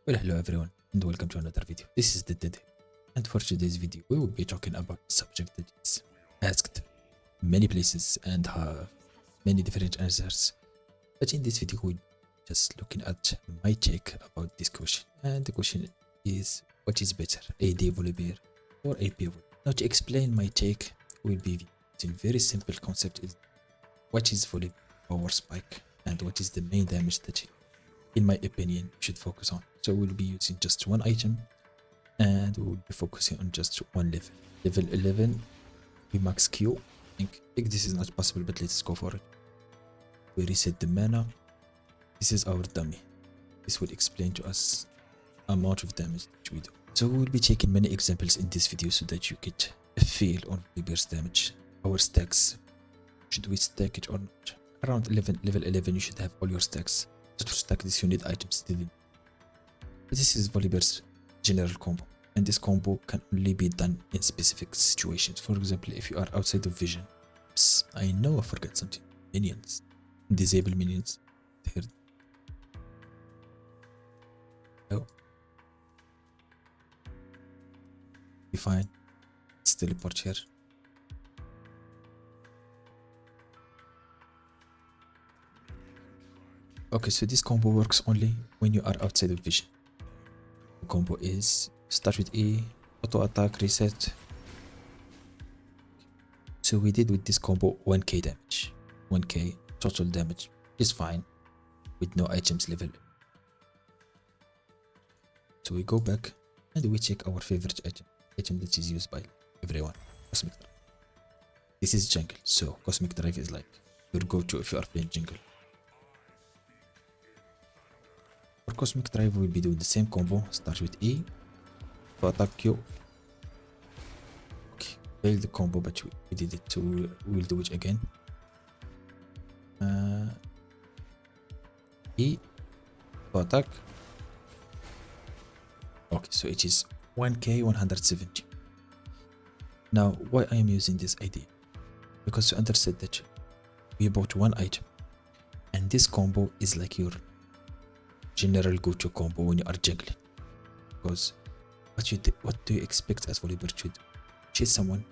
Well, hello everyone, and welcome to another video. This is the Dead, and for today's video, we will be talking about a subject that is asked many places and have many different answers. But in this video, we'll just looking at my take about this question. And the question is, what is better, AD Volibear or AP Volibear? Now, to explain my take, will be in very simple concept: is what is Volibear power spike, and what is the main damage that in my opinion, you should focus on. So we'll be using just one item and we'll be focusing on just one level. Level 11, we max Q. I think this is not possible, but let's go for it. We reset the mana. This is our dummy. This will explain to us amount of damage that we do. So we'll be taking many examples in this video so that you get a feel on Volibear's damage. Our stacks, should we stack it or not? Around level 11, you should have all your stacks. To stack this, you need items. This is Volibear's general combo, and this combo can only be done in specific situations. For example, if you are outside of vision. Oops, I know I forgot something. Minions. Disable minions. Here. Oh. Be fine. Let's teleport here. Okay, so this combo works only when you are outside of vision. The combo is start with E, auto attack, reset. So we did with this combo 1k damage. 1k total damage is fine with no items level. So we go back and we check our favorite item that is used by everyone, Cosmic Drive. This is jungle, so Cosmic Drive is like your go-to if you are playing jungle. For Cosmic Drive, we'll be doing the same combo. Start with E, to attack Q. Okay, failed the combo, but we did it, so we'll do it again. E, to attack. Okay, so it is 1k 170. Now, why I am using this idea? Because you understand that we bought one item, and this combo is like your general go-to combo when you are juggling. Because what do you expect as Volibear to do? Chase someone,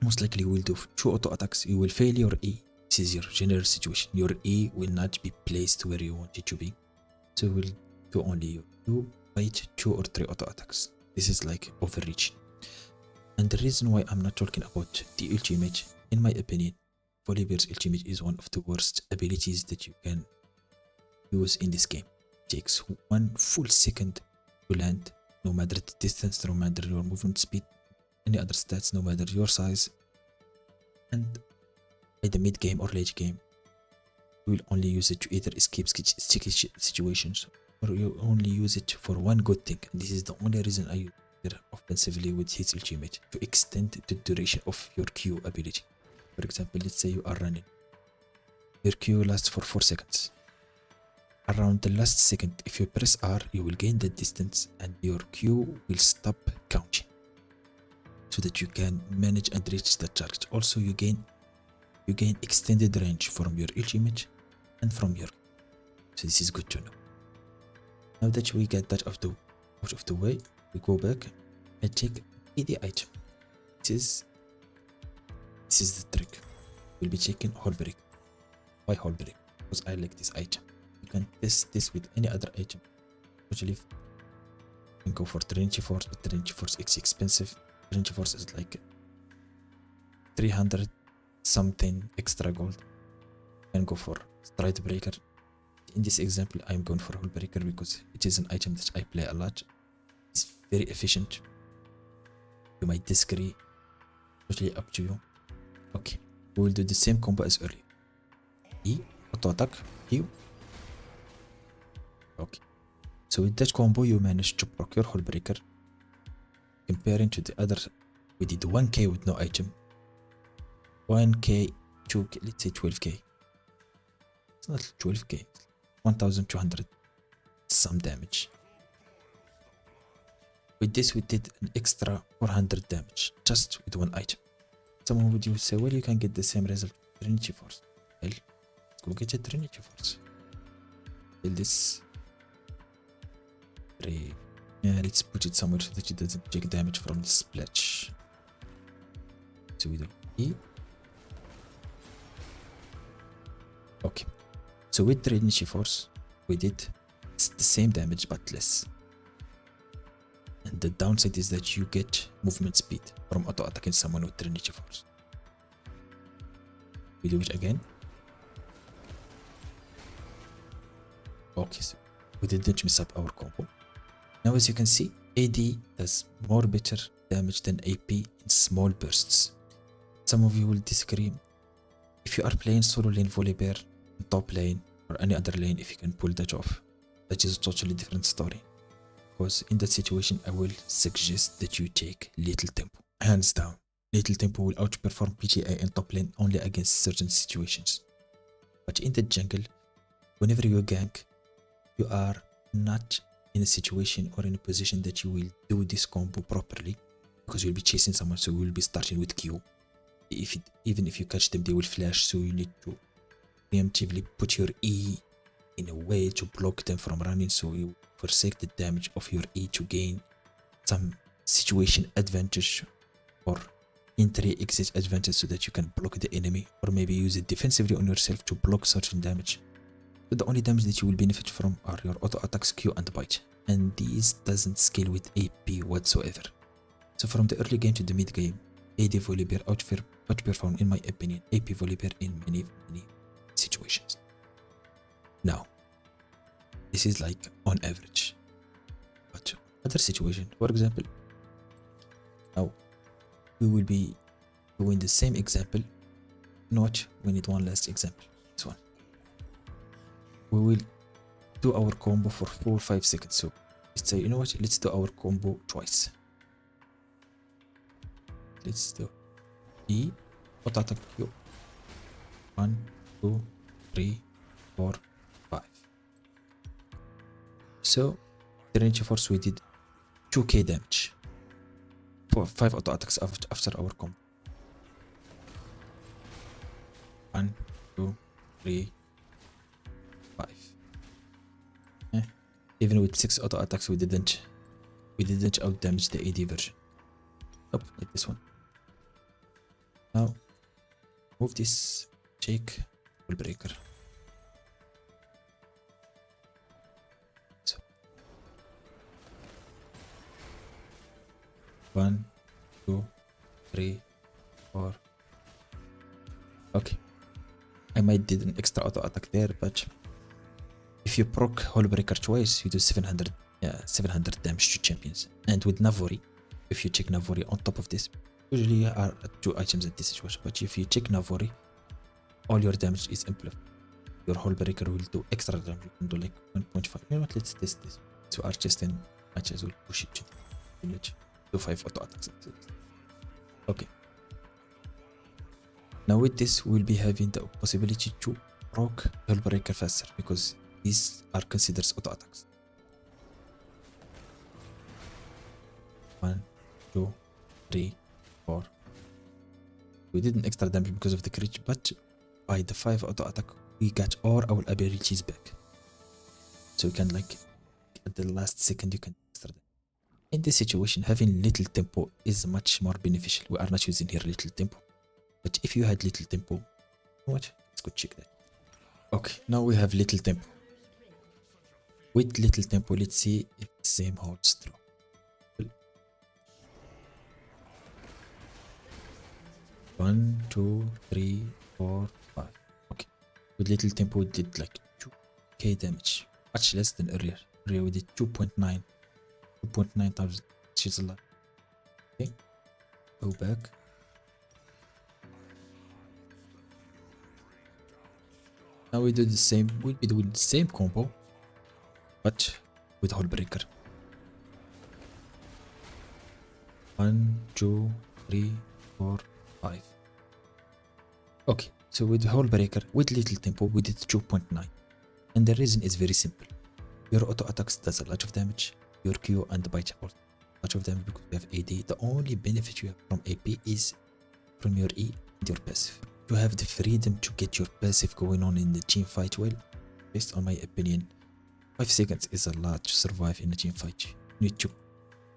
most likely you will do 2 auto attacks. You will fail your E. This is your general situation. Your E will not be placed where you want it to be, so you will do only you fight 2 or 3 auto attacks. This is like overreach. And the reason why I'm not talking about the ultimate, in my opinion, Volibear's ultimate is one of the worst abilities that you can use in this game. Takes 1 full second to land, no matter the distance, no matter your movement speed, any other stats, no matter your size. And by the mid game or late game, you will only use it to either escape sticky situations, or you only use it for one good thing. And this is the only reason I use it offensively with his ultimate, to extend the duration of your Q ability. For example, let's say you are running. Your Q lasts for 4 seconds. Around the last second, if you press R, you will gain the distance and your Q will stop counting, so that you can manage and reach the target. Also, you gain extended range from your ultimate and from your. So this is good to know. Now that we get that out of the way, we go back and take AD item. This is the trick. We'll be checking Hole Break. Why Hole Break? Because I like this item. You can test this with any other item. Totally, you can go for Trinity Force, but Trinity Force is expensive. Trinity Force is like 300 something extra gold. You can go for Stride Breaker. In this example, I'm going for Hole Breaker because it is an item that I play a lot. It's very efficient. You might disagree. Totally up to you. Okay, we will do the same combo as earlier. E, auto attack, Q. Okay, so with that combo you managed to procure Hole Breaker. Comparing to the other, we did 1k with no item, 1k, 2k, let's say 12k. It's not 12k, 1200 some damage. With this we did an extra 400 damage just with one item. Someone would say, well, you can get the same result with Trinity Force. Well, let's go get a Trinity Force. Build this 3. Yeah, let's put it somewhere so that it doesn't take damage from the splash. So we do E. Okay. So with Trinity Force, we did the same damage but less. And the downside is that you get movement speed from auto attacking someone with Trinity Force. We do it again. Okay, so we didn't mess up our combo. Now as you can see, AD does more better damage than AP in small bursts. Some of you will disagree. If you are playing solo lane Volibear, top lane, or any other lane, if you can pull that off, that is a totally different story. Because in that situation, I will suggest that you take Little Tempo. Hands down, Little Tempo will outperform PGA in top lane only against certain situations. But in the jungle, whenever you gank, you are not in a situation or in a position that you will do this combo properly, because you'll be chasing someone, so you will be starting with Q. Even if you catch them, they will flash, so you need to preemptively put your E in a way to block them from running, so you forsake the damage of your E to gain some situation advantage or entry exit advantage so that you can block the enemy, or maybe use it defensively on yourself to block certain damage. So the only damage that you will benefit from are your auto attacks, Q and bite, and these doesn't scale with AP whatsoever. So from the early game to the mid game, AD Volibear outperform, in my opinion, AP Volibear in many situations. Now, this is like on average, but other situation, for example, now we will be doing the same example. Not we need one last example. This one. We will do our combo for 4 or 5 seconds. So let's say, you know what? Let's do our combo twice. Let's do E, auto attack Q. 1, 2, 3, 4, 5. So Trinity Force, we did 2k damage for 5 auto attacks after our combo. 1, 2, 3, 5. Even with 6 auto attacks, we didn't out damage the AD version. Nope, like this one. Now move this, take Volibear. So 1, 2, 3, 4. Okay, I might did an extra auto attack there, but if you proc Volibear twice, you do 700 damage to champions. And with Navori, if you check Navori on top of this, usually are 2 items at this situation, but if you check Navori, all your damage is amplified. Your Volibear will do extra damage. You can do like 1.5. You know what? Let's test this. So our chest and matches will push it to village. Do 5 auto attacks. Okay. Now with this, we'll be having the possibility to proc Volibear faster, because these are considered auto attacks. 1, 2, 3, 4. We did an extra damage because of the crit, but by the 5 auto attack, we got all our abilities back. So you can, like, at the last second, you can extra damage. In this situation, having little tempo is much more beneficial. We are not using here little tempo, but if you had little tempo, what? Let's go check that. Okay, now we have little tempo. With little tempo, let's see if the same holds true. 1, 2, 3, 4, 5. Okay. With little tempo, we did like 2k damage, much less than earlier. Earlier we did 2.9 times, which is a lot. Okay. Go back. Now we do the same. We'll be doing the same combo, but with Volibear. 1, 2, 3, 4, 5. Okay, so with Volibear, with little tempo, we did 2.9. And the reason is very simple. Your auto attacks does a lot of damage. Your Q and bite also a lot of damage because you have AD. The only benefit you have from AP is from your E and your passive. You have the freedom to get your passive going on in the team fight well, based on my opinion. 5 seconds is a lot to survive in a team fight. You need to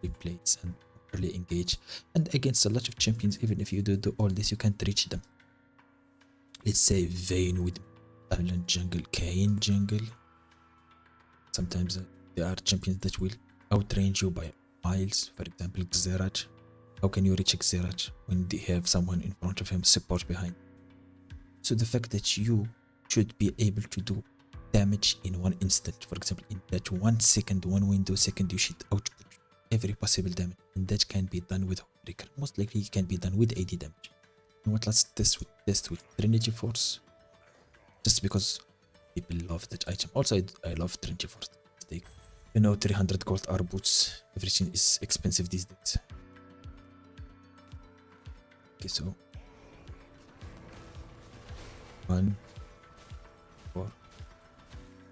big plates and really engage. And against a lot of champions, even if you do all this, you can't reach them. Let's say Vayne with Silent Jungle, Kayn Jungle. Sometimes there are champions that will outrange you by miles. For example, Xerath. How can you reach Xerath when they have someone in front of him, support behind? So the fact that you should be able to do damage in one instant, for example, in that 1 second, 1 window second, you should output every possible damage, and that can be done with Breaker. Most likely it can be done with AD damage. And what, let's test with Trinity Force, just because people love that item. Also, I love Trinity Force. You know, 300 gold are boots. Everything is expensive these days. Okay, so 1, 4.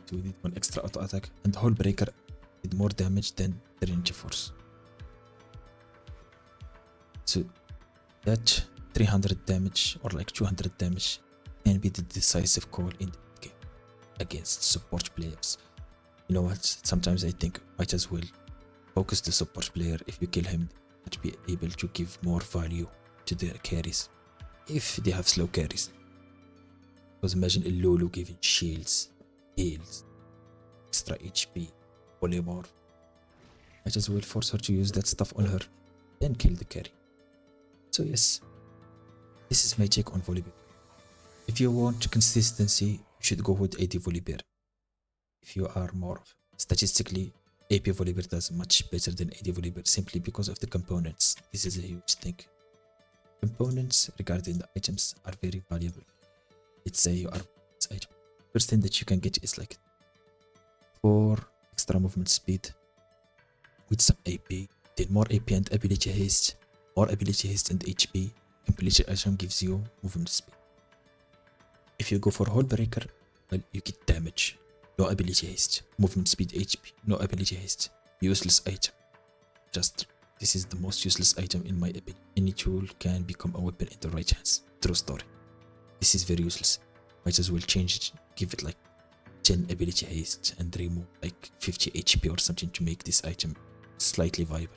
So we need 1 extra auto attack, and Whole Breaker did more damage than Trinity Force. So that 300 damage or like 200 damage can be the decisive call in the game against support players. You know what? Sometimes I think might as well focus the support player. If you kill him, to be able to give more value to the carries if they have slow carries. Because imagine a Lulu giving shields, heals, extra HP, Volibear. Might as well force her to use that stuff on her, then kill the carry. So yes, this is my take on Volibear. If you want consistency, you should go with AD Volibear. If you are more statistically, AP Volibear does much better than AD Volibear simply because of the components. This is a huge thing. Components regarding the items are very valuable. Let's say you are this item. First thing that you can get is like 4 extra movement speed with some AP, then more AP and ability haste, more ability haste and HP. Completion item gives you movement speed. If you go for Whole Breaker, well, you get damage, no ability haste, movement speed, HP, no ability haste, useless item. Just this is the most useless item in my opinion. Any tool can become a weapon in the right hands. True story. This is very useless. Might as well change it, give it like 10 ability haste and remove like 50 HP or something to make this item slightly viable.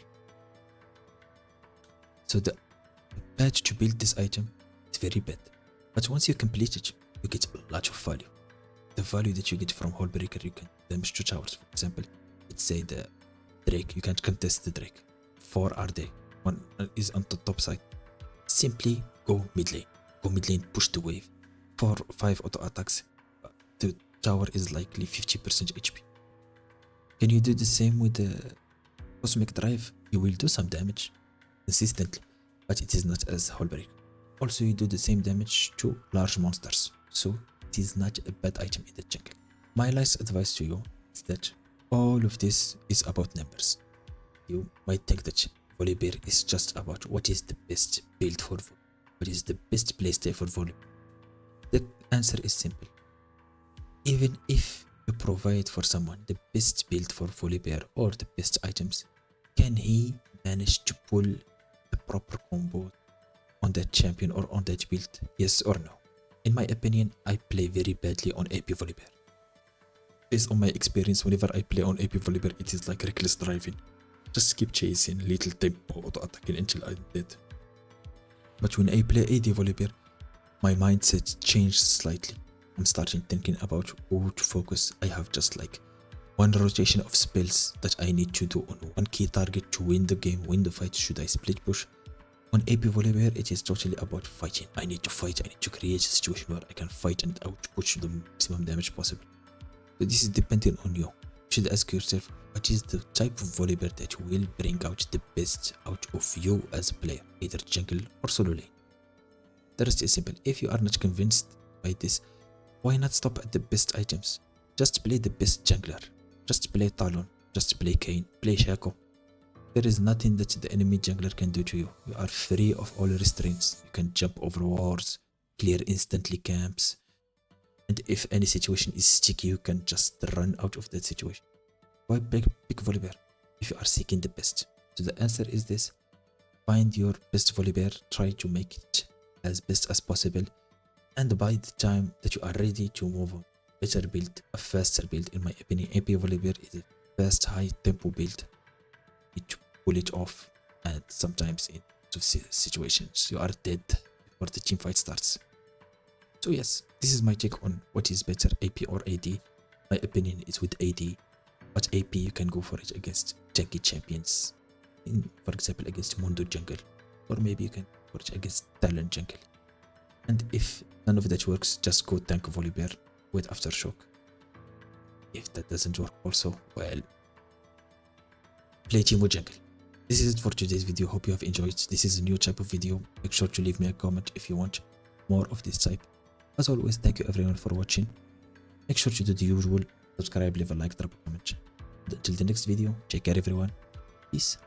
So the bad to build this item is very bad. But once you complete it, you get a lot of value. The value that you get from Whole Breaker, you can damage 2 towers. For example, let's say the Drake, you can't contest the Drake. 4 are there. 1 is on the top side. Simply go mid lane. Go mid lane, push the wave. 4 or 5 auto attacks. The tower is likely 50% HP. Can you do the same with the Cosmic Drive? You will do some damage consistently, but it is not as Whole Breaker. Also, you do the same damage to large monsters, so it is not a bad item in the jungle. My last advice to you is that all of this is about numbers. You might think that Volibear is just about what is the best build for Volibear, what is the best playstyle for Volibear. The answer is simple. Even if you provide for someone the best build for Volibear or the best items, can he manage to pull the proper combo on that champion or on that build? Yes or no? In my opinion, I play very badly on AP Volibear. Based on my experience, whenever I play on AP Volibear, it is like reckless driving. Just keep chasing, little tempo, auto attacking until I'm dead. But when I play AD Volibear, my mindset changed slightly. I'm starting thinking about who to focus. I have just like 1 rotation of spells that I need to do on 1 key target to win the game, win the fight. Should I split push? On AP Volibear, it is totally about fighting. I need to fight, I need to create a situation where I can fight and outpush the maximum damage possible. So this is dependent on you. You should ask yourself, what is the type of Volibear that will bring out the best out of you as a player, either jungle or solo lane. The rest is simple. If you are not convinced by this, why not stop at the best items? Just play the best jungler. Just play Talon. Just play Kayn. Play Shaco. There is nothing that the enemy jungler can do to you. You are free of all restraints. You can jump over walls, clear instantly camps, and if any situation is sticky, you can just run out of that situation. Why pick Volibear if you are seeking the best? So the answer is this. Find your best Volibear, try to make it as best as possible, and by the time that you are ready to move on, better build, a faster build in my opinion. AP Volibear is a fast, high tempo build. You need to pull it off, and sometimes in situations you are dead before the team fight starts. So yes, this is my take on what is better, AP or AD. My opinion is with AD, but AP you can go for it against jungle champions, for example against Mundo jungle, or maybe you can go for it against Talon jungle. And if none of that works, just go tank Volibear with Aftershock. If that doesn't work also, well, play Teemo jungle. This is it for today's video. Hope you have enjoyed. This is a new type of video. Make sure to leave me a comment if you want more of this type. As always, thank you everyone for watching. Make sure to do the usual: subscribe, leave a like, drop a comment. Until the next video, take care everyone. Peace.